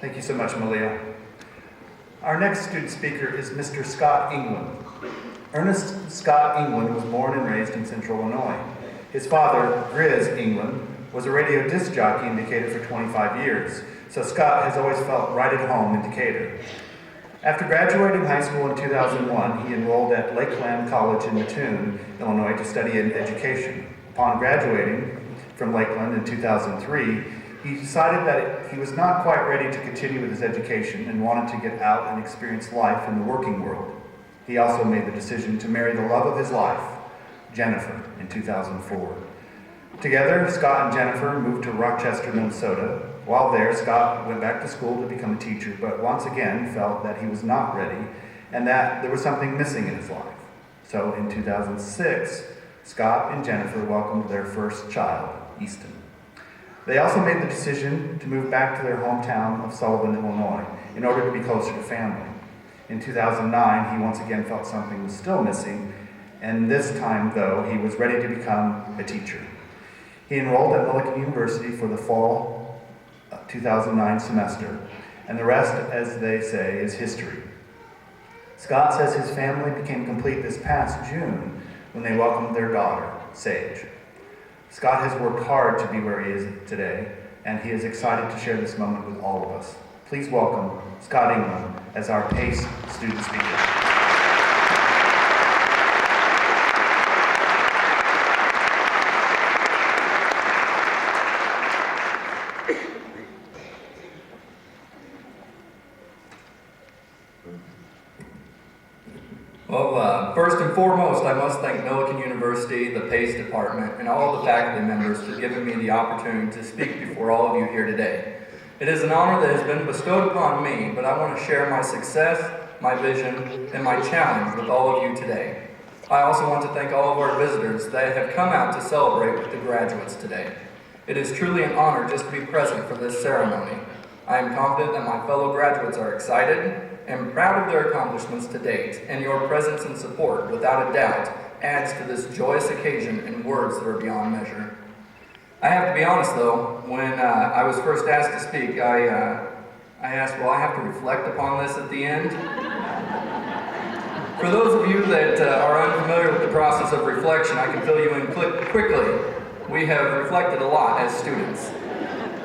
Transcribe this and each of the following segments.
Thank you so much, Malia. Our next student speaker is Mr. Scott England. Ernest Scott England was born and raised in Central Illinois. His father, Grizz England, was a radio disc jockey in Decatur for 25 years, so Scott has always felt right at home in Decatur. After graduating high school in 2001, he enrolled at Lakeland College in Mattoon, Illinois, to study in education. Upon graduating from Lakeland in 2003, he decided that he was not quite ready to continue with his education and wanted to get out and experience life in the working world. He also made the decision to marry the love of his life, Jennifer, in 2004. Together, Scott and Jennifer moved to Rochester, Minnesota. While there, Scott went back to school to become a teacher, but once again felt that he was not ready and that there was something missing in his life. So in 2006, Scott and Jennifer welcomed their first child, Easton. They also made the decision to move back to their hometown of Sullivan, Illinois, in order to be closer to family. In 2009, he once again felt something was still missing, and this time, though, he was ready to become a teacher. He enrolled at Millikin University for the fall 2009 semester, and the rest, as they say, is history. Scott says his family became complete this past June when they welcomed their daughter, Sage. Scott has worked hard to be where he is today, and he is excited to share this moment with all of us. Please welcome Scott England as our PACE student speaker. Well, first and foremost, I must thank Millikin University, the PACE department, and all of the faculty members for giving me the opportunity to speak before all of you here today. It is an honor that has been bestowed upon me, but I want to share my success, my vision, and my challenge with all of you today. I also want to thank all of our visitors that have come out to celebrate with the graduates today. It is truly an honor just to be present for this ceremony. I am confident that my fellow graduates are excited and proud of their accomplishments to date, and your presence and support, without a doubt, adds to this joyous occasion in words that are beyond measure. I have to be honest though, when I was first asked to speak, I asked, will I have to reflect upon this at the end? For those of you that are unfamiliar with the process of reflection, I can fill you in quickly. We have reflected a lot as students.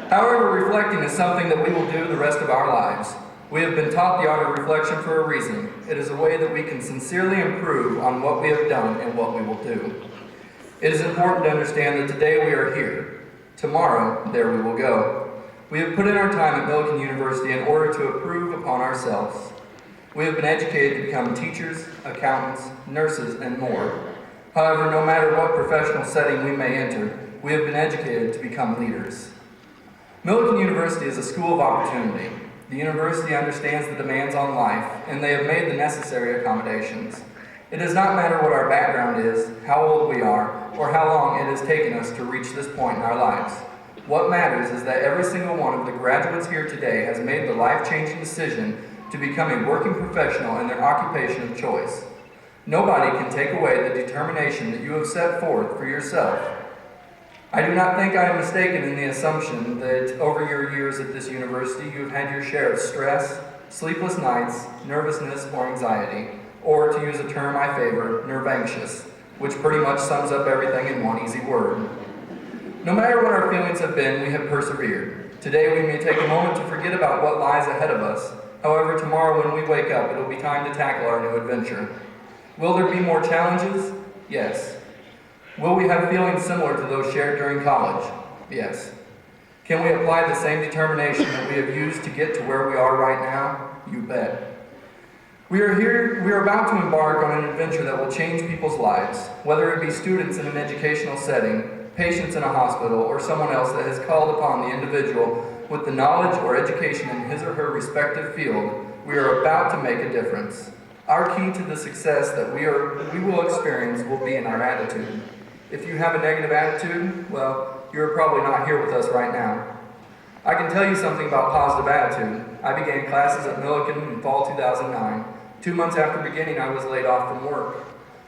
However, reflecting is something that we will do the rest of our lives. We have been taught the art of reflection for a reason. It is a way that we can sincerely improve on what we have done and what we will do. It is important to understand that today we are here. Tomorrow, there we will go. We have put in our time at Millikin University in order to improve upon ourselves. We have been educated to become teachers, accountants, nurses, and more. However, no matter what professional setting we may enter, we have been educated to become leaders. Millikin University is a school of opportunity. The university understands the demands on life, and they have made the necessary accommodations. It does not matter what our background is, how old we are, or how long it has taken us to reach this point in our lives. What matters is that every single one of the graduates here today has made the life-changing decision to become a working professional in their occupation of choice. Nobody can take away the determination that you have set forth for yourself. I do not think I am mistaken in the assumption that over your years at this university you have had your share of stress, sleepless nights, nervousness, or anxiety, or to use a term I favor, nerve-anxious, which pretty much sums up everything in one easy word. No matter what our feelings have been, we have persevered. Today we may take a moment to forget about what lies ahead of us. However, tomorrow when we wake up, it will be time to tackle our new adventure. Will there be more challenges? Yes. Will we have feelings similar to those shared during college? Yes. Can we apply the same determination that we have used to get to where we are right now? You bet. We are about to embark on an adventure that will change people's lives, whether it be students in an educational setting, patients in a hospital, or someone else that has called upon the individual with the knowledge or education in his or her respective field. We are about to make a difference. Our key to the success that we will experience will be in our attitude. If you have a negative attitude, well, you're probably not here with us right now. I can tell you something about positive attitude. I began classes at Millikin in fall 2009. 2 months after beginning, I was laid off from work.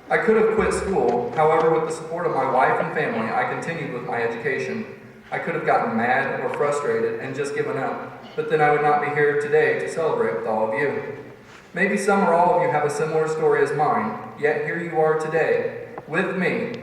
I could have quit school. However, with the support of my wife and family, I continued with my education. I could have gotten mad or frustrated and just given up, but then I would not be here today to celebrate with all of you. Maybe some or all of you have a similar story as mine, yet here you are today, with me.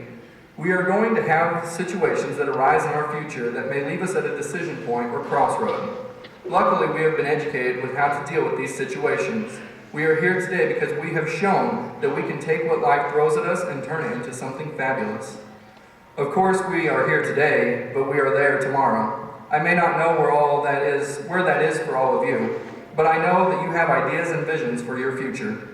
We are going to have situations that arise in our future that may leave us at a decision point or crossroad. Luckily, we have been educated with how to deal with these situations. We are here today because we have shown that we can take what life throws at us and turn it into something fabulous. Of course, we are here today, but we are there tomorrow. I may not know where that is for all of you, but I know that you have ideas and visions for your future.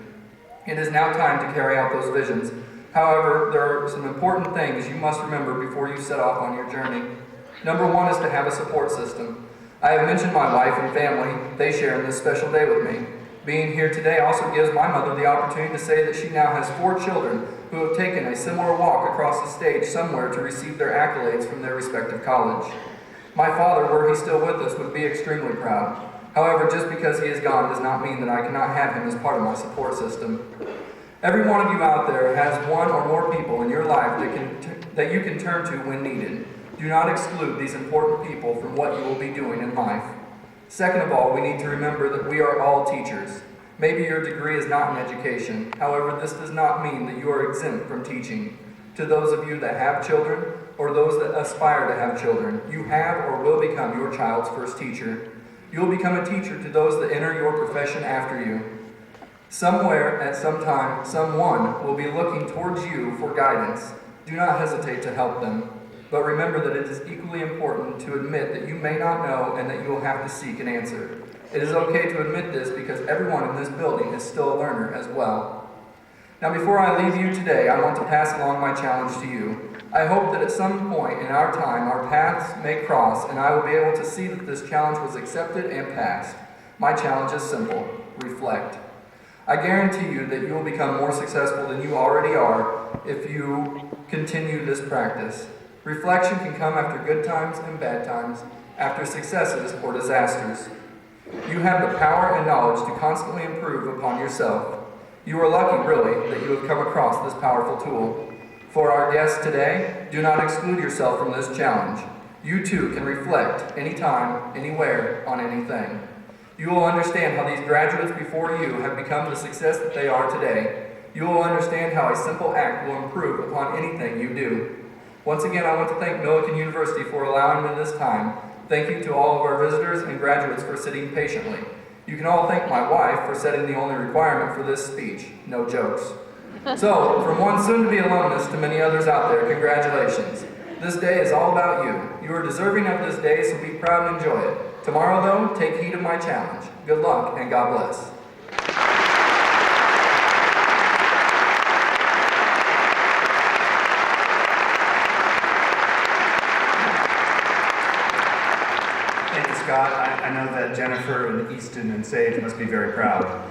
It is now time to carry out those visions. However, there are some important things you must remember before you set off on your journey. Number one is to have a support system. I have mentioned my wife and family. They share in this special day with me. Being here today also gives my mother the opportunity to say that she now has 4 children who have taken a similar walk across the stage somewhere to receive their accolades from their respective college. My father, were he still with us, would be extremely proud. However, just because he is gone does not mean that I cannot have him as part of my support system. Every one of you out there has one or more people in your life that you can turn to when needed. Do not exclude these important people from what you will be doing in life. Second of all, we need to remember that we are all teachers. Maybe your degree is not in education. However, this does not mean that you are exempt from teaching. To those of you that have children, or those that aspire to have children, you have or will become your child's first teacher. You will become a teacher to those that enter your profession after you. Somewhere, at some time, someone will be looking towards you for guidance. Do not hesitate to help them. But remember that it is equally important to admit that you may not know and that you will have to seek an answer. It is okay to admit this because everyone in this building is still a learner as well. Now, before I leave you today, I want to pass along my challenge to you. I hope that at some point in our time, our paths may cross and I will be able to see that this challenge was accepted and passed. My challenge is simple: reflect. I guarantee you that you will become more successful than you already are if you continue this practice. Reflection can come after good times and bad times, after successes or disasters. You have the power and knowledge to constantly improve upon yourself. You are lucky, really, that you have come across this powerful tool. For our guests today, do not exclude yourself from this challenge. You too can reflect anytime, anywhere, on anything. You will understand how these graduates before you have become the success that they are today. You will understand how a simple act will improve upon anything you do. Once again, I want to thank Millikin University for allowing me this time. Thank you to all of our visitors and graduates for sitting patiently. You can all thank my wife for setting the only requirement for this speech: no jokes. So, from one soon-to-be alumnus to many others out there, congratulations. This day is all about you. You are deserving of this day, so be proud and enjoy it. Tomorrow, though, take heed of my challenge. Good luck, and God bless. Scott. I know that Jennifer and Easton and Sage must be very proud.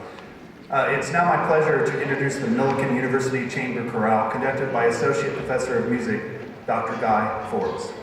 It's now my pleasure to introduce the Millikin University Chamber Chorale, conducted by Associate Professor of Music, Dr. Guy Forbes.